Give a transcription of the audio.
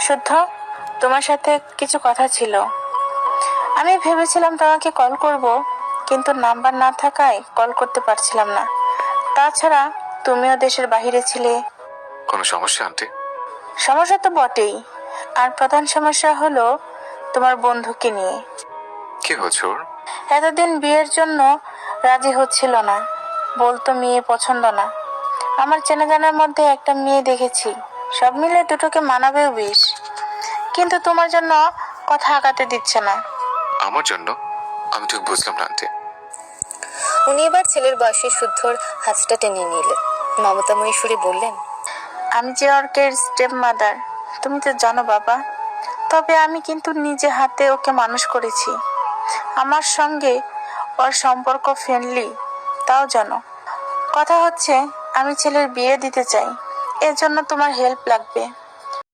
শুদ্ধ, তোমার সাথে কিছু কথা ছিল। আমি ভেবেছিলাম তোমাকে কল করব, কিন্তু নাম্বার না থাকায় কল করতে পারছিলাম না। তাছাড়া তুমিও দেশের বাইরে ছিলে। কোনো সমস্যা আন্টি? সমস্যা তো বটেই, আর প্রধান সমস্যা হলো তোমার বন্ধুকে নিয়ে। কি হচ্ছে ওর? এতদিন বিয়ের জন্য রাজি হচ্ছিল না, বলতো মেয়ে পছন্দ না। আমার চেনাজানার মধ্যে একটা মেয়ে দেখেছি, সব মিলে দুটোকে মানাবেও বেশ, কিন্তু তোমার জন্য কথা আগাতে দিচ্ছে না। আমার জন্য? আমি ঠিক বুঝলাম না আন্টি। উনি এবার ছেলের বয়সী শুদ্ধর হাতটা টেনে নিলেন, মমতাময়ী সুরে বললেন, আমি যে অর্কের স্টেপ মাদার, তুমি তো জানো বাবা। তবে আমি কিন্তু নিজে হাতে ওকে মানুষ করেছি। আমার সঙ্গে ওর সম্পর্ক ফ্রেন্ডলি, তাও জানো। কথা হচ্ছে আমি ছেলের বিয়ে দিতে চাই, এর জন্য তোমার হেল্প লাগবে।